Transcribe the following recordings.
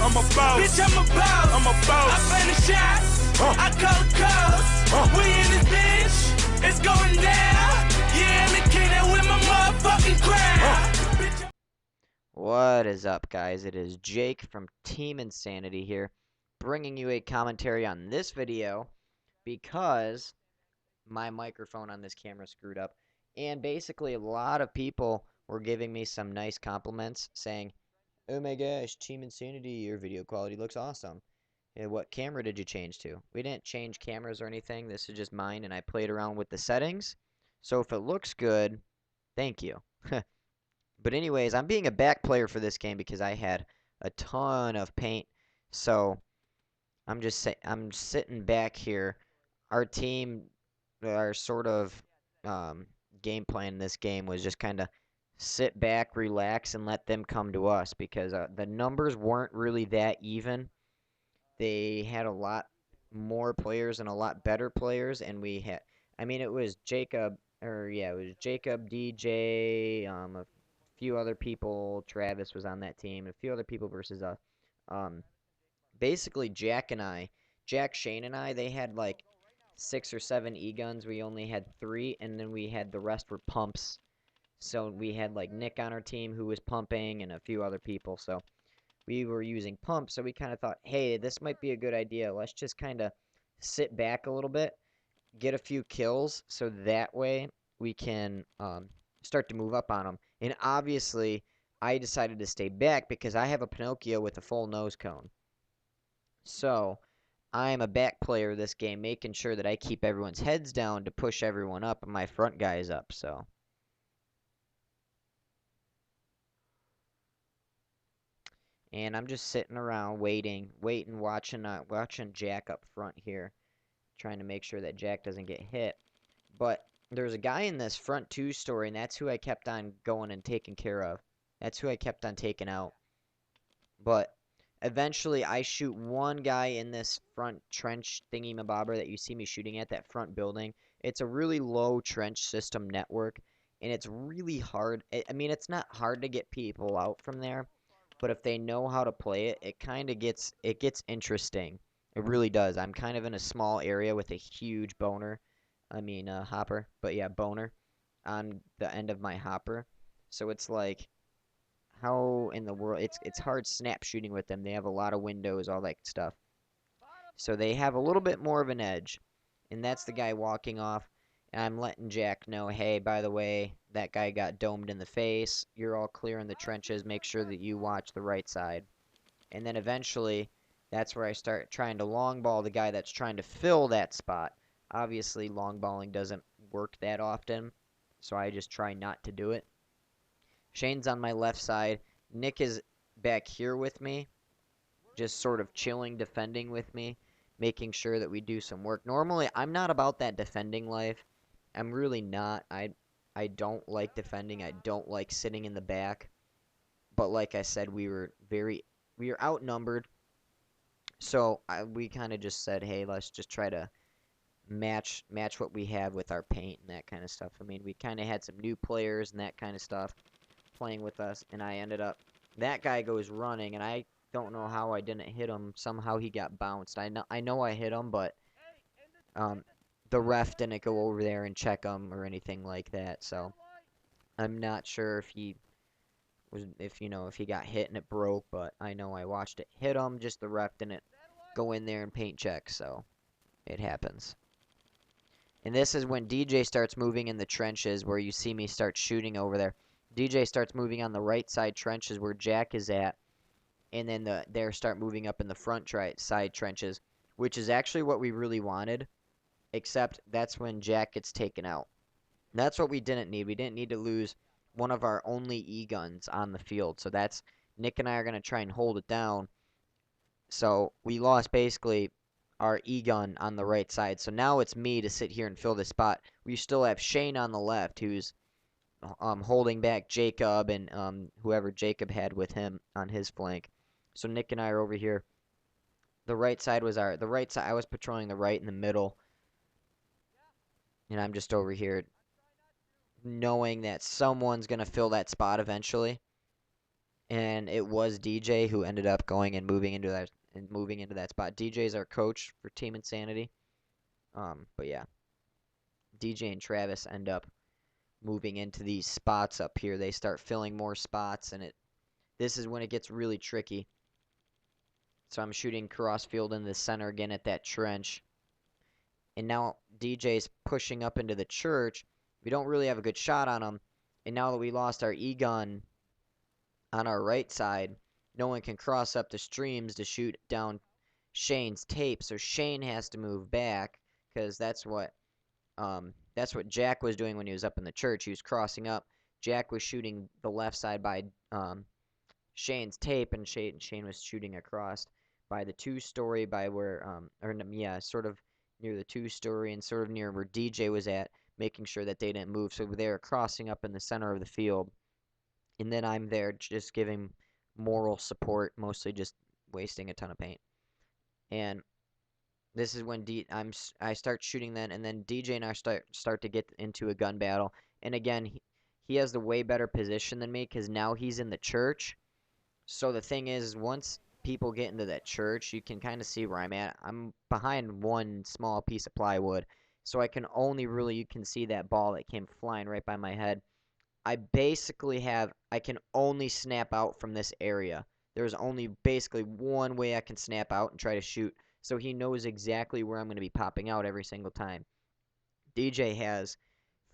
I'm a boss. Bitch, I'm a boss. I'm a boss. I plan the shots. I call the calls. We in this bitch. It's going down. Yeah, I'm the king that with my motherfucking crown. What is up, guys? It is Jake from Team Insanity here, bringing you a commentary on this video because my microphone on this camera screwed up. And basically, a lot of people were giving me some nice compliments saying, "Oh my gosh, Team Insanity, your video quality looks awesome. And what camera did you change to?" We didn't change cameras or anything. This is just mine, and I played around with the settings. So if it looks good, thank you. But anyways, I'm being a back player for this game because I had a ton of paint. So I'm sitting back here. Our team, our sort of game plan in this game was just kind of sit back, relax, and let them come to us because the numbers weren't really that even. They had a lot more players and a lot better players, and we had, I mean, it was Jacob, or yeah, it was Jacob, DJ, a few other people. Travis was on that team, and a few other people versus us. Basically, Jack, Shane, and I, they had like 6 or 7 E-guns. We only had 3, and then we had the rest were pumps. So we had like Nick on our team who was pumping, and a few other people. So we were using pumps, so we kind of thought, hey, this might be a good idea. Let's just kind of sit back a little bit, get a few kills, so that way we can start to move up on them. And obviously, I decided to stay back because I have a Pinocchio with a full nose cone. So I'm a back player this game, making sure that I keep everyone's heads down to push everyone up and my front guys up. So. And I'm just sitting around waiting, watching Jack up front here, trying to make sure that Jack doesn't get hit. But there's a guy in this front 2 story, and that's who I kept on going and taking care of. That's who I kept on taking out. But eventually, I shoot one guy in this front trench thingy-mabobber that you see me shooting at, that front building. It's a really low trench system network, and it's really hard. I mean, it's not hard to get people out from there. But if they know how to play it, it kind of gets interesting. It really does. I'm kind of in a small area with a huge boner. I mean, hopper. But yeah, boner on the end of my hopper. So it's like, how in the world? It's hard snap shooting with them. They have a lot of windows, all that stuff. So they have a little bit more of an edge. And that's the guy walking off. And I'm letting Jack know, hey, by the way, that guy got domed in the face. You're all clear in the trenches. Make sure that you watch the right side. And then eventually, that's where I start trying to long ball the guy that's trying to fill that spot. Obviously, long balling doesn't work that often, so I just try not to do it. Shane's on my left side. Nick is back here with me, just sort of chilling, defending with me, making sure that we do some work. Normally, I'm not about that defending life. I'm really not. I don't like defending. I don't like sitting in the back. But like I said, we were outnumbered. So we kind of just said, hey, let's just try to match what we have with our paint and that kind of stuff. I mean, we kind of had some new players and that kind of stuff playing with us, and I ended up, that guy goes running, and I don't know how I didn't hit him. Somehow he got bounced. I know I hit him, but the ref didn't go over there and check him or anything like that. So I'm not sure if he got hit and it broke, but I know I watched it hit him. Just the ref didn't go in there and paint check, so it happens. And this is when DJ starts moving in the trenches where you see me start shooting over there. DJ starts moving on the right side trenches where Jack is at, and then they start moving up in the front side trenches, which is actually what we really wanted, except that's when Jack gets taken out. That's what we didn't need. We didn't need to lose one of our only E-guns on the field. So that's, Nick and I are going to try and hold it down. So we lost basically our E-gun on the right side. So now it's me to sit here and fill this spot. We still have Shane on the left who's holding back Jacob and whoever Jacob had with him on his flank. So Nick and I are over here. The right side was I was patrolling the right in the middle. And I'm just over here knowing that someone's going to fill that spot eventually. and it was DJ who ended up going and moving into that spot. DJ is our coach for Team Insanity. But yeah, DJ and Travis end up moving into these spots up here. They start filling more spots, and this is when it gets really tricky. So I'm shooting crossfield in the center again at that trench. And now DJ's pushing up into the church. We don't really have a good shot on him. And now that we lost our E-gun on our right side, no one can cross up the streams to shoot down Shane's tape. So Shane has to move back because that's what Jack was doing when he was up in the church. He was crossing up. Jack was shooting the left side by Shane's tape, and Shane was shooting across by the two-story by where yeah, sort of near the two-story and sort of near where DJ was at, making sure that they didn't move. So they were crossing up in the center of the field, and then I'm there just giving moral support, mostly just wasting a ton of paint. And this is when I start shooting then, and then DJ and I start to get into a gun battle. And again, he has the way better position than me because now he's in the church. So the thing is, once people get into that church, you can kind of see where I'm at. I'm behind one small piece of plywood, so I can only really, you can see that ball that came flying right by my head. I can only snap out from this area. There's only basically one way I can snap out and try to shoot, so he knows exactly where I'm going to be popping out every single time. DJ has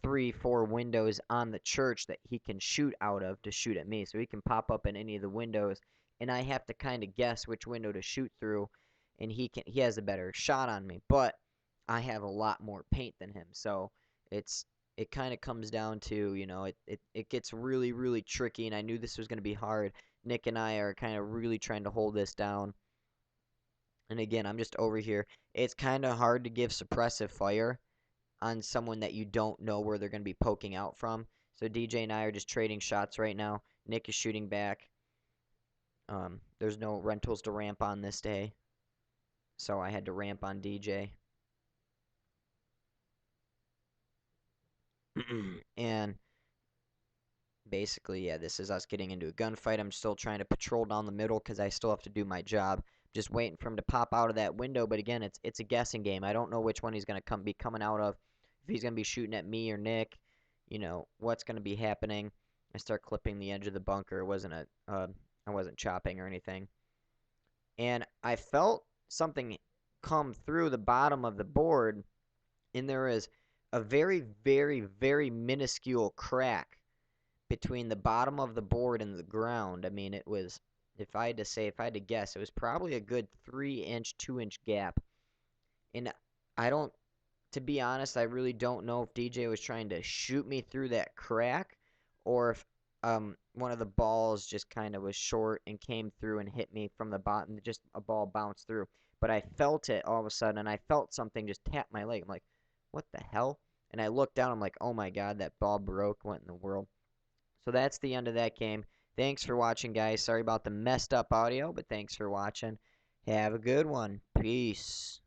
3, 4 windows on the church that he can shoot out of to shoot at me. So he can pop up in any of the windows, and I have to kind of guess which window to shoot through, and he has a better shot on me. But I have a lot more paint than him, so it kind of comes down to, it gets really, really tricky, and I knew this was going to be hard. Nick and I are kind of really trying to hold this down. And again, I'm just over here. It's kind of hard to give suppressive fire on someone that you don't know where they're going to be poking out from. So DJ and I are just trading shots right now. Nick is shooting back. There's no rentals to ramp on this day, so I had to ramp on DJ. And basically, yeah, this is us getting into a gunfight. I'm still trying to patrol down the middle because I still have to do my job. Just waiting for him to pop out of that window, but again, it's a guessing game. I don't know which one he's going to be coming out of. If he's going to be shooting at me or Nick, what's going to be happening. I start clipping the edge of the bunker. It wasn't I wasn't chopping or anything. And I felt something come through the bottom of the board, and there is a very, very, very minuscule crack between the bottom of the board and the ground. I mean, it was, if I had to guess, it was probably a good 3-inch, 2-inch gap. And I don't, to be honest, I really don't know if DJ was trying to shoot me through that crack or if one of the balls just kind of was short and came through and hit me from the bottom. Just a ball bounced through. But I felt it all of a sudden, and I felt something just tap my leg. I'm like, what the hell? And I looked down. I'm like, oh my God, that ball broke. What in the world? So that's the end of that game. Thanks for watching, guys. Sorry about the messed up audio, but thanks for watching. Have a good one. Peace.